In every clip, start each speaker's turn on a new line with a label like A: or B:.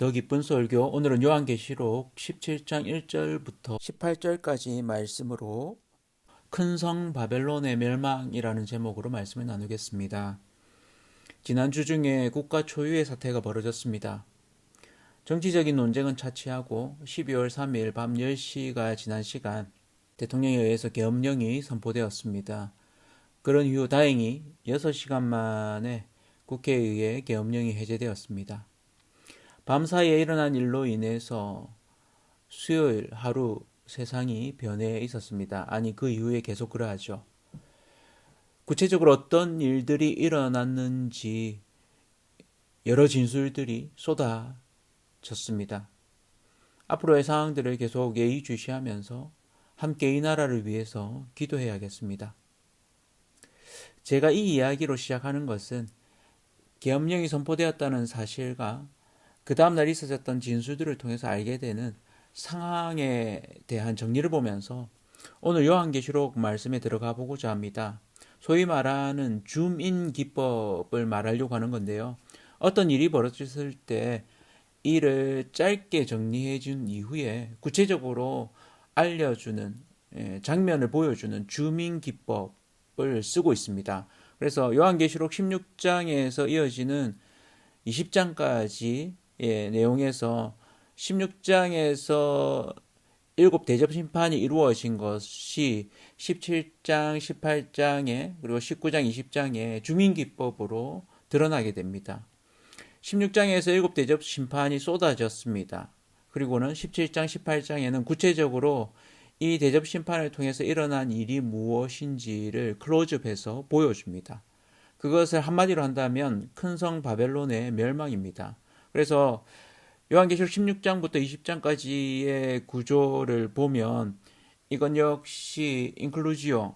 A: 더 기쁜 설교, 오늘은 요한계시록 17장 1절부터 18절까지 말씀으로 큰 성 바벨론의 멸망이라는 제목으로 말씀을 나누겠습니다. 지난주 중에 국가 초유의 사태가 벌어졌습니다. 정치적인 논쟁은 차치하고 12월 3일 밤 10시가 지난 시간 대통령에 의해서 계엄령이 선포되었습니다. 그런 이후 다행히 6시간 만에 국회에 의해 계엄령이 해제되었습니다. 밤사이에 일어난 일로 인해서 수요일 하루 세상이 변해 있었습니다. 아니, 그 이후에 계속 그러하죠. 구체적으로 어떤 일들이 일어났는지 여러 진술들이 쏟아졌습니다. 앞으로의 상황들을 계속 예의주시하면서 함께 이 나라를 위해서 기도해야겠습니다. 제가 이 이야기로 시작하는 것은 계엄령이 선포되었다는 사실과 그 다음날 있어졌던 진술들을 통해서 알게 되는 상황에 대한 정리를 보면서 오늘 요한계시록 말씀에 들어가 보고자 합니다. 소위 말하는 줌인 기법을 말하려고 하는 건데요. 어떤 일이 벌어졌을 때 이를 짧게 정리해 준 이후에 구체적으로 알려주는 장면을 보여주는 줌인 기법을 쓰고 있습니다. 그래서 요한계시록 16장에서 이어지는 20장까지 내용에서 16장에서 7대접 심판이 이루어진 것이 17장, 18장에 그리고 19장, 20장에 주민기법으로 드러나게 됩니다. 16장에서 7대접 심판이 쏟아졌습니다. 그리고는 17장, 18장에는 구체적으로 이 대접 심판을 통해서 일어난 일이 무엇인지를 클로즈업해서 보여줍니다. 그것을 한마디로 한다면 큰 성 바벨론의 멸망입니다. 그래서 요한계시록 16장부터 20장까지의 구조를 보면 이건 역시 인클루지오,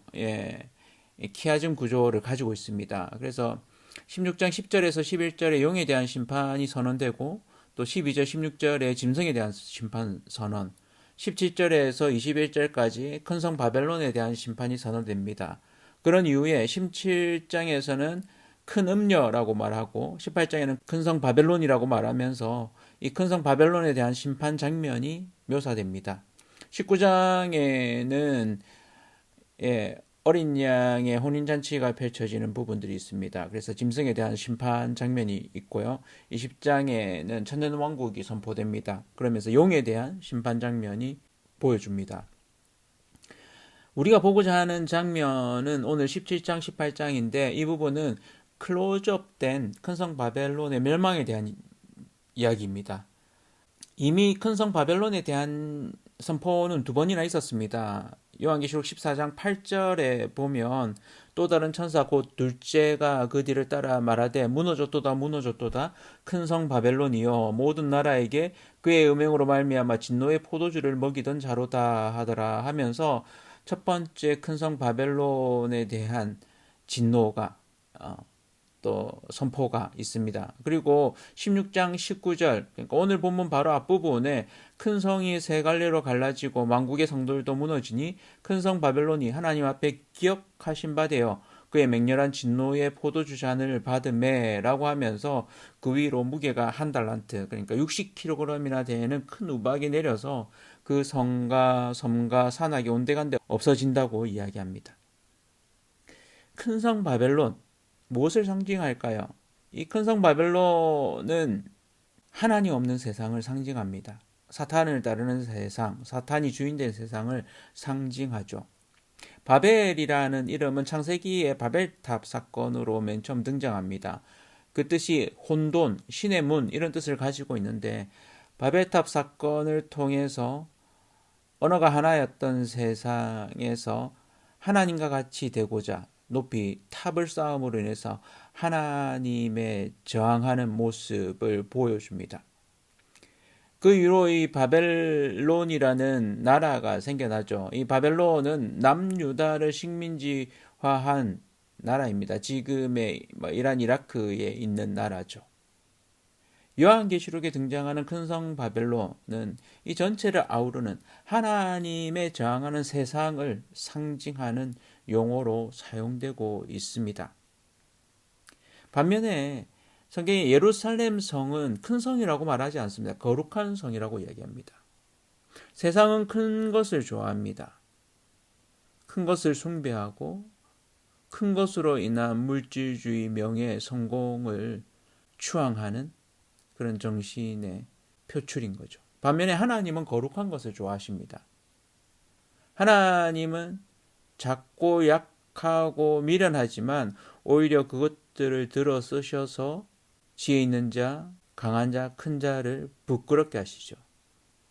A: 키아즘 구조를 가지고 있습니다. 그래서 16장 10절에서 11절에 용에 대한 심판이 선언되고 또 12절, 16절에 짐승에 대한 심판 선언, 17절에서 21절까지 큰 성 바벨론에 대한 심판이 선언됩니다. 그런 이후에 17장에서는 큰 음녀라고 말하고 18장에는 큰 성 바벨론이라고 말하면서 이 큰 성 바벨론에 대한 심판 장면이 묘사됩니다. 19장에는 어린 양의 혼인잔치가 펼쳐지는 부분들이 있습니다. 그래서 짐승에 대한 심판 장면이 있고요. 20장에는 천년왕국이 선포됩니다. 그러면서 용에 대한 심판 장면이 보여줍니다. 우리가 보고자 하는 장면은 오늘 17장, 18장인데 이 부분은 클로즈업된 큰 성 바벨론의 멸망에 대한 이야기입니다. 이미 큰 성 바벨론에 대한 선포는 2번이나 있었습니다. 요한계시록 14장 8절에 보면 또 다른 천사 곧 둘째가 그 뒤를 따라 말하되 무너졌도다 무너졌도다 큰 성 바벨론이여 모든 나라에게 그의 음행으로 말미암아 진노의 포도주를 먹이던 자로다 하더라 하면서 첫 번째 큰 성 바벨론에 대한 진노가 또 선포가 있습니다. 그리고 16장 19절, 그러니까 오늘 본문 바로 앞부분에 큰 성이 세 갈래로 갈라지고 만국의 성들도 무너지니 큰 성 바벨론이 하나님 앞에 기억하신 바 되어 그의 맹렬한 진노의 포도주 잔을 받음에 라고 하면서 그 위로 무게가 1달란트, 그러니까 60kg이나 되는 큰 우박이 내려서 그 성과 섬과 산악이 온데간데 없어진다고 이야기합니다. 큰 성 바벨론, 무엇을 상징할까요? 이 큰 성 바벨론은 하나님 없는 세상을 상징합니다. 사탄을 따르는 세상, 사탄이 주인된 세상을 상징하죠. 바벨이라는 이름은 창세기의 바벨탑 사건으로 맨 처음 등장합니다. 그 뜻이 혼돈, 신의 문 이런 뜻을 가지고 있는데 바벨탑 사건을 통해서 언어가 하나였던 세상에서 하나님과 같이 되고자 높이 탑을 쌓음으로 인해서 하나님의 저항하는 모습을 보여줍니다. 그 이후로 이 바벨론이라는 나라가 생겨나죠. 이 바벨론은 남유다를 식민지화한 나라입니다. 지금의 이란 이라크에 있는 나라죠. 요한계시록에 등장하는 큰 성 바벨론은 이 전체를 아우르는 하나님의 저항하는 세상을 상징하는 용어로 사용되고 있습니다. 반면에 성경이 예루살렘 성은 큰 성이라고 말하지 않습니다. 거룩한 성이라고 이야기합니다. 세상은 큰 것을 좋아합니다. 큰 것을 숭배하고 큰 것으로 인한 물질주의, 명예, 성공을 추앙하는 그런 정신의 표출인 거죠. 반면에 하나님은 거룩한 것을 좋아하십니다. 하나님은 작고 약하고 미련하지만 오히려 그것들을 들어 쓰셔서 지혜 있는 자, 강한 자, 큰 자를 부끄럽게 하시죠.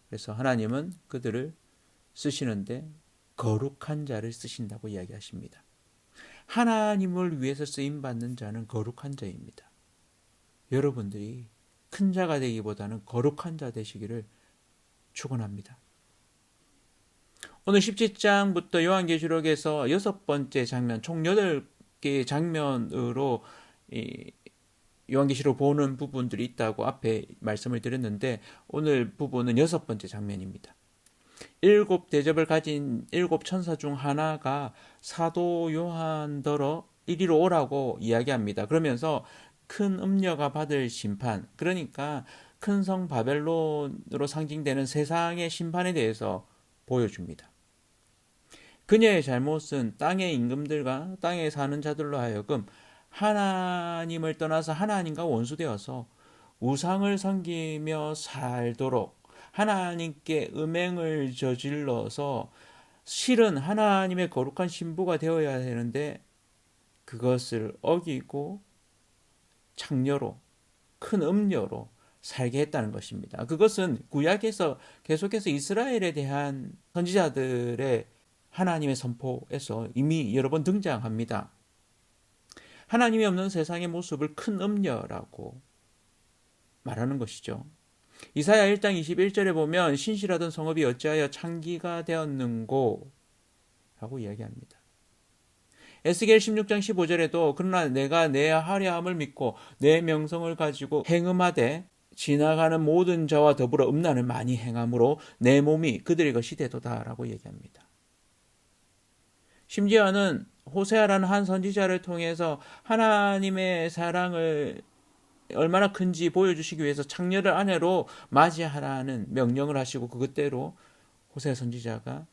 A: 그래서 하나님은 그들을 쓰시는데 거룩한 자를 쓰신다고 이야기하십니다. 하나님을 위해서 쓰임받는 자는 거룩한 자입니다. 여러분들이 큰 자가 되기보다는 거룩한 자 되시기를 축원합니다. 오늘 17장부터 요한계시록에서 6번째 장면, 총 8개의 장면으로 요한계시록 보는 부분들이 있다고 앞에 말씀을 드렸는데 오늘 부분은 6번째 장면입니다. 7대접을 가진 7천사 중 하나가 사도 요한더러 이리로 오라고 이야기합니다. 그러면서 큰 음녀가 받을 심판, 그러니까 큰 성 바벨론으로 상징되는 세상의 심판에 대해서 보여줍니다. 그녀의 잘못은 땅의 임금들과 땅에 사는 자들로 하여금 하나님을 떠나서 하나님과 원수되어서 우상을 섬기며 살도록 하나님께 음행을 저질러서 실은 하나님의 거룩한 신부가 되어야 되는데 그것을 어기고 창녀로, 큰 음녀로 살게 했다는 것입니다. 그것은 구약에서 계속해서 이스라엘에 대한 선지자들의 하나님의 선포에서 이미 여러 번 등장합니다. 하나님이 없는 세상의 모습을 큰 음녀라고 말하는 것이죠. 이사야 1장 21절에 보면 신실하던 성읍이 어찌하여 창기가 되었는고 라고 이야기합니다. 에스겔 16장 15절에도 그러나 내가 내 화려함을 믿고 내 명성을 가지고 행음하되 지나가는 모든 자와 더불어 음란을 많이 행함으로 내 몸이 그들의 것이 되도다 라고 얘기합니다. 심지어는 호세아라는 한 선지자를 통해서 하나님의 사랑을 얼마나 큰지 보여주시기 위해서 창녀를 아내로 맞이하라는 명령을 하시고 그것대로 호세아 선지자가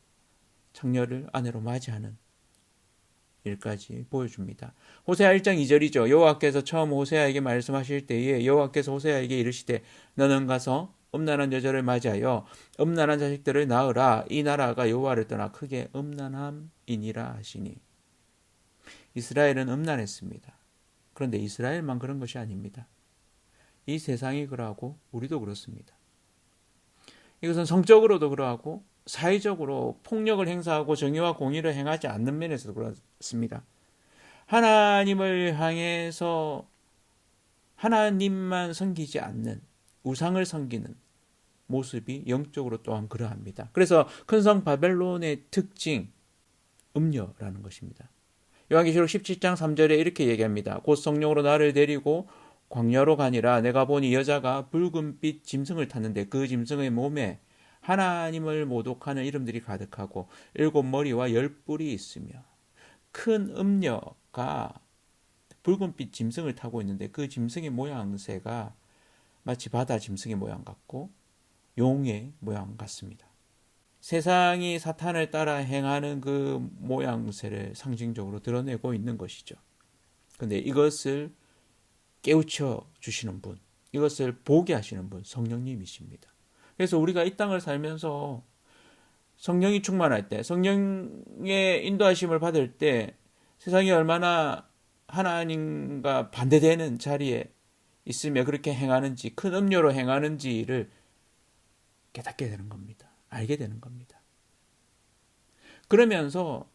A: 창녀를 아내로 맞이하는 일까지 보여줍니다. 호세아 1장 2절이죠. 여호와께서 처음 호세아에게 말씀하실 때에 여호와께서 호세아에게 이르시되 너는 가서 음란한 여자를 맞이하여 음란한 자식들을 낳으라. 이 나라가 여호와를 떠나 크게 음란함이니라 하시니. 이스라엘은 음란했습니다. 그런데 이스라엘만 그런 것이 아닙니다. 이 세상이 그러하고 우리도 그렇습니다. 이것은 성적으로도 그러하고 사회적으로 폭력을 행사하고 정의와 공의를 행하지 않는 면에서도 그렇습니다. 하나님을 향해서 하나님만 섬기지 않는 우상을 섬기는 모습이 영적으로 또한 그러합니다. 그래서 큰 성 바벨론의 특징, 음녀라는 것입니다. 요한계시록 17장 3절에 이렇게 얘기합니다. 곧 성령으로 나를 데리고 광야로 가니라. 내가 보니 여자가 붉은빛 짐승을 탔는데 그 짐승의 몸에 하나님을 모독하는 이름들이 가득하고 7머리와 10뿔이 있으며 큰 음녀가 붉은빛 짐승을 타고 있는데 그 짐승의 모양새가 마치 바다 짐승의 모양 같고 용의 모양 같습니다. 세상이 사탄을 따라 행하는 그 모양새를 상징적으로 드러내고 있는 것이죠. 그런데 이것을 깨우쳐 주시는 분, 이것을 보게 하시는 분, 성령님이십니다. 그래서 우리가 이 땅을 살면서 성령이 충만할 때, 성령의 인도하심을 받을 때 세상이 얼마나 하나님과 반대되는 자리에 있으며 그렇게 행하는지, 큰 음료로 행하는지를 깨닫게 되는 겁니다. 알게 되는 겁니다. 그러면서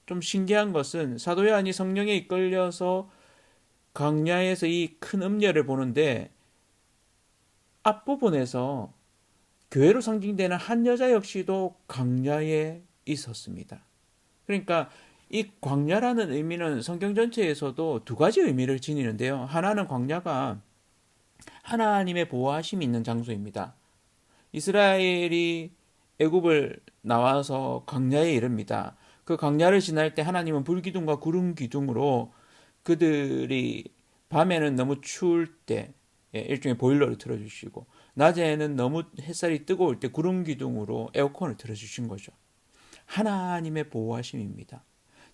A: 좀 신기한 것은 사도 요한이 성령에 이끌려서 광야에서 이 큰 음녀를 보는데 앞부분에서 교회로 상징되는 한 여자 역시도 광야에 있었습니다. 그러니까 이 광야라는 의미는 성경 전체에서도 두 가지 의미를 지니는데요. 하나는 광야가 하나님의 보호하심이 있는 장소입니다. 이스라엘이 애굽을 나와서 광야에 이릅니다. 그 광야를 지날 때 하나님은 불기둥과 구름 기둥으로 그들이 밤에는 너무 추울 때 일종의 보일러를 틀어주시고, 낮에는 너무 햇살이 뜨거울 때 구름 기둥으로 에어컨을 틀어주신 거죠. 하나님의 보호하심입니다.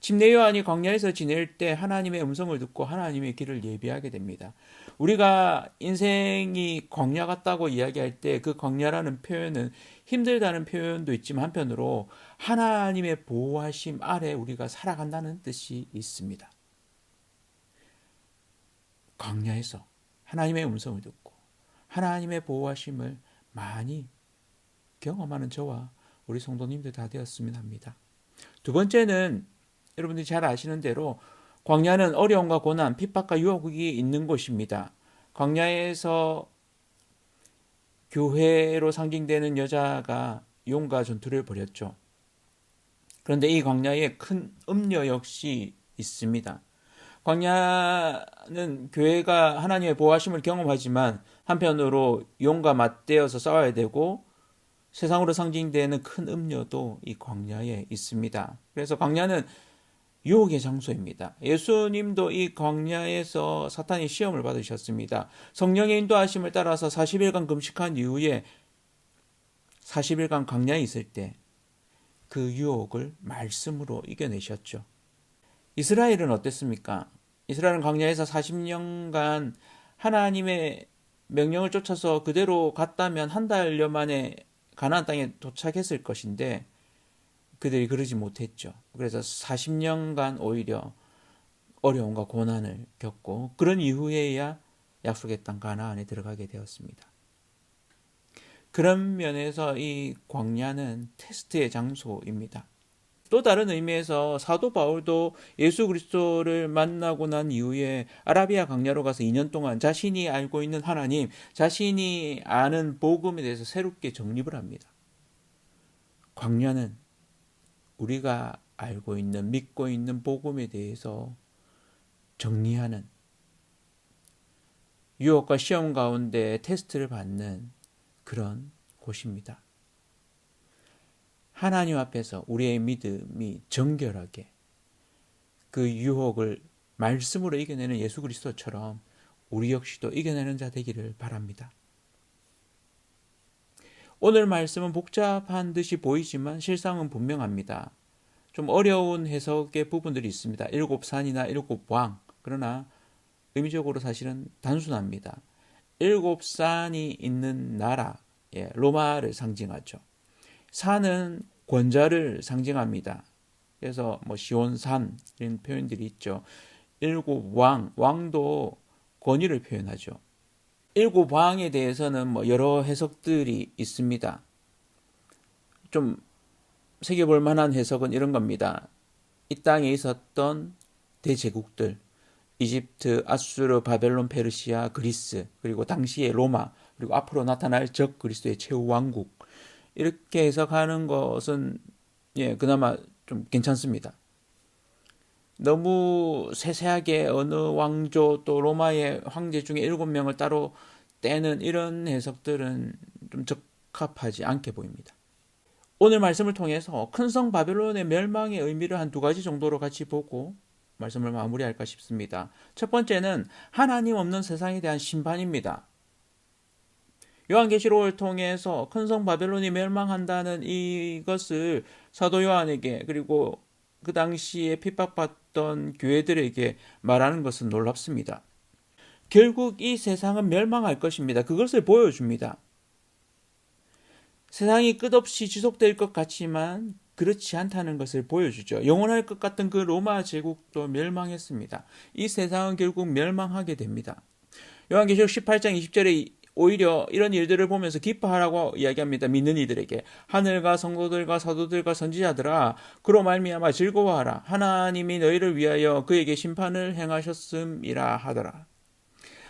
A: 침례 요한이 광야에서 지낼 때 하나님의 음성을 듣고 하나님의 길을 예비하게 됩니다. 우리가 인생이 광야 같다고 이야기할 때 그 광야라는 표현은 힘들다는 표현도 있지만 한편으로 하나님의 보호하심 아래 우리가 살아간다는 뜻이 있습니다. 광야에서 하나님의 음성을 듣고 하나님의 보호하심을 많이 경험하는 저와 우리 성도님들 다 되었으면 합니다. 두 번째는 여러분들이 잘 아시는 대로 광야는 어려움과 고난, 핍박과 유혹이 있는 곳입니다. 광야에서 교회로 상징되는 여자가 용과 전투를 벌였죠. 그런데 이 광야에 큰 음료 역시 있습니다. 광야는 교회가 하나님의 보호하심을 경험하지만 한편으로 용과 맞대어서 싸워야 되고 세상으로 상징되는 큰 음료도 이 광야에 있습니다. 그래서 광야는 유혹의 장소입니다. 예수님도 이 광야에서 사탄이 시험을 받으셨습니다. 성령의 인도하심을 따라서 40일간 금식한 이후에 40일간 광야에 있을 때 그 유혹을 말씀으로 이겨내셨죠. 이스라엘은 어땠습니까? 이스라엘은 광야에서 40년간 하나님의 명령을 쫓아서 그대로 갔다면 한 달여 만에 가나안 땅에 도착했을 것인데 그들이 그러지 못했죠. 그래서 40년간 오히려 어려움과 고난을 겪고 그런 이후에야 약속의 땅 가나안에 들어가게 되었습니다. 그런 면에서 이 광야는 테스트의 장소입니다. 또 다른 의미에서 사도 바울도 예수 그리스도를 만나고 난 이후에 아라비아 광야로 가서 2년 동안 자신이 알고 있는 하나님, 자신이 아는 복음에 대해서 새롭게 정립을 합니다. 광야는 우리가 알고 있는, 믿고 있는 복음에 대해서 정리하는, 유혹과 시험 가운데 테스트를 받는 그런 곳입니다. 하나님 앞에서 우리의 믿음이 정결하게 그 유혹을 말씀으로 이겨내는 예수 그리스도처럼 우리 역시도 이겨내는 자 되기를 바랍니다. 오늘 말씀은 복잡한 듯이 보이지만 실상은 분명합니다. 좀 어려운 해석의 부분들이 있습니다. 7산이나 7왕. 그러나 의미적으로 사실은 단순합니다. 7산이 있는 나라, 로마를 상징하죠. 산은 권좌를 상징합니다. 그래서 시온산 이런 표현들이 있죠. 7왕, 왕도 권위를 표현하죠. 7왕에 대해서는 여러 해석들이 있습니다. 좀 새겨볼 만한 해석은 이런 겁니다. 이 땅에 있었던 대제국들, 이집트, 아수르, 바벨론, 페르시아, 그리스, 그리고 당시의 로마, 그리고 앞으로 나타날 적 그리스도의 최후 왕국, 이렇게 해석하는 것은 그나마 좀 괜찮습니다. 너무 세세하게 어느 왕조 또 로마의 황제 중에 7명을 따로 떼는 이런 해석들은 좀 적합하지 않게 보입니다. 오늘 말씀을 통해서 큰 성 바벨론의 멸망의 의미를 한 2가지 정도로 같이 보고 말씀을 마무리할까 싶습니다. 첫 번째는 하나님 없는 세상에 대한 심판입니다. 요한계시록을 통해서 큰 성 바벨론이 멸망한다는 이것을 사도 요한에게 그리고 그 당시에 핍박받던 교회들에게 말하는 것은 놀랍습니다. 결국 이 세상은 멸망할 것입니다. 그것을 보여줍니다. 세상이 끝없이 지속될 것 같지만 그렇지 않다는 것을 보여주죠. 영원할 것 같은 그 로마 제국도 멸망했습니다. 이 세상은 결국 멸망하게 됩니다. 요한계시록 18장 20절에 오히려 이런 일들을 보면서 기뻐하라고 이야기합니다. 믿는 이들에게. 하늘과 성도들과 사도들과 선지자들아 그로 말미암아 즐거워하라. 하나님이 너희를 위하여 그에게 심판을 행하셨음이라 하더라.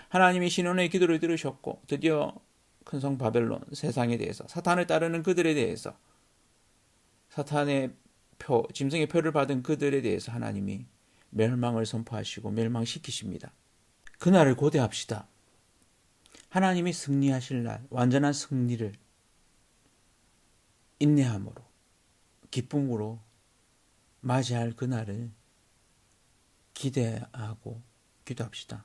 A: 하나님이 신원의 기도를 들으셨고 드디어 큰 성 바벨론 세상에 대해서 사탄을 따르는 그들에 대해서 사탄의 표, 짐승의 표를 받은 그들에 대해서 하나님이 멸망을 선포하시고 멸망시키십니다. 그날을 고대합시다. 하나님이 승리하실 날, 완전한 승리를 인내함으로, 기쁨으로 맞이할 그날을 기대하고 기도합시다.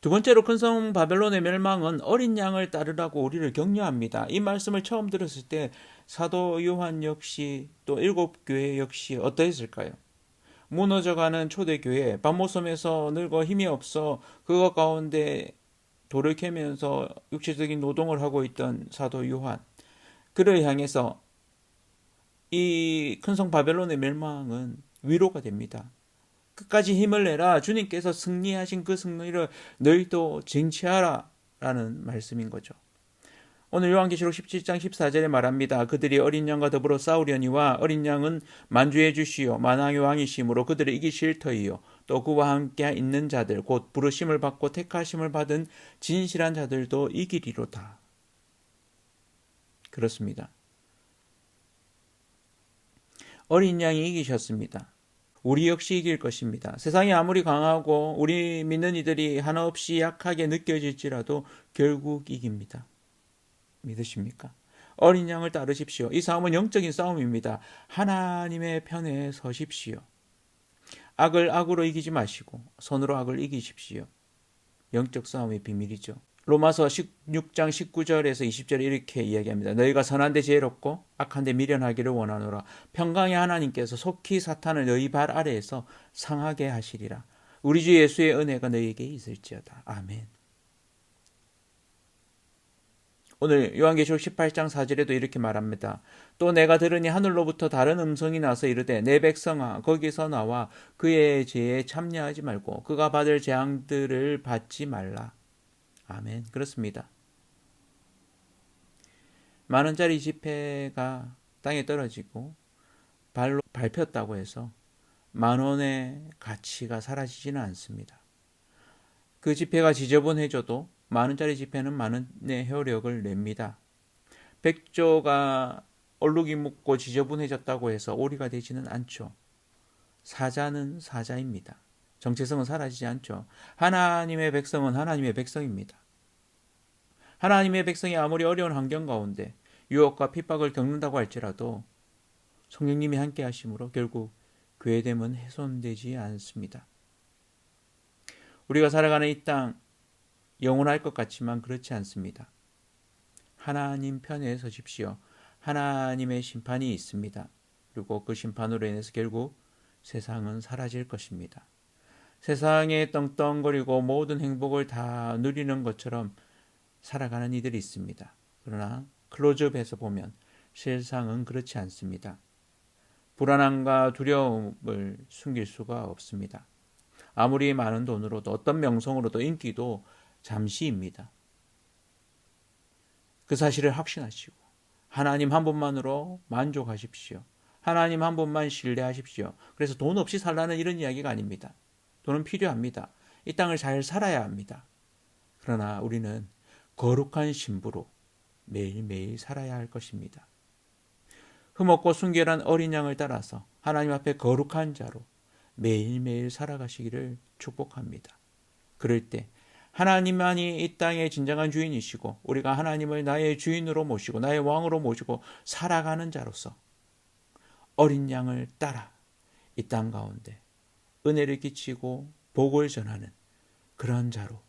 A: 두 번째로 큰 성 바벨론의 멸망은 어린 양을 따르라고 우리를 격려합니다. 이 말씀을 처음 들었을 때 사도 요한 역시 또 일곱 교회 역시 어떠했을까요? 무너져가는 초대교회, 밤모섬에서 늙어 힘이 없어 그것 가운데 돌을 캐면서 육체적인 노동을 하고 있던 사도 요한, 그를 향해서 이 큰 성 바벨론의 멸망은 위로가 됩니다. 끝까지 힘을 내라. 주님께서 승리하신 그 승리를 너희도 쟁취하라 라는 말씀인 거죠. 오늘 요한계시록 17장 14절에 말합니다. 그들이 어린 양과 더불어 싸우려니와 어린 양은 만주해 주시오 만왕의 왕이시므로 그들을 이기실 터이요 또 그와 함께 있는 자들 곧 부르심을 받고 택하심을 받은 진실한 자들도 이기리로다. 그렇습니다. 어린 양이 이기셨습니다. 우리 역시 이길 것입니다. 세상이 아무리 강하고 우리 믿는 이들이 한없이 약하게 느껴질지라도 결국 이깁니다. 믿으십니까? 어린 양을 따르십시오. 이 싸움은 영적인 싸움입니다. 하나님의 편에 서십시오. 악을 악으로 이기지 마시고 선으로 악을 이기십시오. 영적 싸움의 비밀이죠. 로마서 16장 19절에서 20절에 이렇게 이야기합니다. 너희가 선한데 지혜롭고 악한데 미련하기를 원하노라. 평강의 하나님께서 속히 사탄을 너희 발 아래에서 상하게 하시리라. 우리 주 예수의 은혜가 너희에게 있을지어다. 아멘. 오늘 요한계시록 18장 4절에도 이렇게 말합니다. 또 내가 들으니 하늘로부터 다른 음성이 나서 이르되 내 백성아 거기서 나와 그의 죄에 참여하지 말고 그가 받을 재앙들을 받지 말라. 아멘. 그렇습니다. 만원짜리 지폐가 땅에 떨어지고 발로 밟혔다고 해서 만원의 가치가 사라지지는 않습니다. 그 지폐가 지저분해져도 만원짜리 지폐는 만원의 효력을 냅니다. 백조가 얼룩이 묻고 지저분해졌다고 해서 오리가 되지는 않죠. 사자는 사자입니다. 정체성은 사라지지 않죠. 하나님의 백성은 하나님의 백성입니다. 하나님의 백성이 아무리 어려운 환경 가운데 유혹과 핍박을 겪는다고 할지라도 성령님이 함께 하심으로 결국 괴됨은 훼손되지 않습니다. 우리가 살아가는 이 땅 영원할 것 같지만 그렇지 않습니다. 하나님 편에 서십시오. 하나님의 심판이 있습니다. 그리고 그 심판으로 인해서 결국 세상은 사라질 것입니다. 세상에 떵떵거리고 모든 행복을 다 누리는 것처럼 살아가는 이들이 있습니다. 그러나 클로즈업해서 보면 세상은 그렇지 않습니다. 불안함과 두려움을 숨길 수가 없습니다. 아무리 많은 돈으로도 어떤 명성으로도 인기도 잠시입니다. 그 사실을 확신하시고 하나님 한 분만으로 만족하십시오. 하나님 한 분만 신뢰하십시오. 그래서 돈 없이 살라는 이런 이야기가 아닙니다. 돈은 필요합니다. 이 땅을 잘 살아야 합니다. 그러나 우리는 거룩한 신부로 매일매일 살아야 할 것입니다. 흠없고 순결한 어린 양을 따라서 하나님 앞에 거룩한 자로 매일매일 살아가시기를 축복합니다. 그럴 때 하나님만이 이 땅의 진정한 주인이시고 우리가 하나님을 나의 주인으로 모시고 나의 왕으로 모시고 살아가는 자로서 어린 양을 따라 이 땅 가운데 은혜를 끼치고 복을 전하는 그런 자로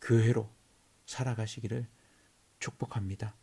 A: 교회로 살아가시기를 축복합니다.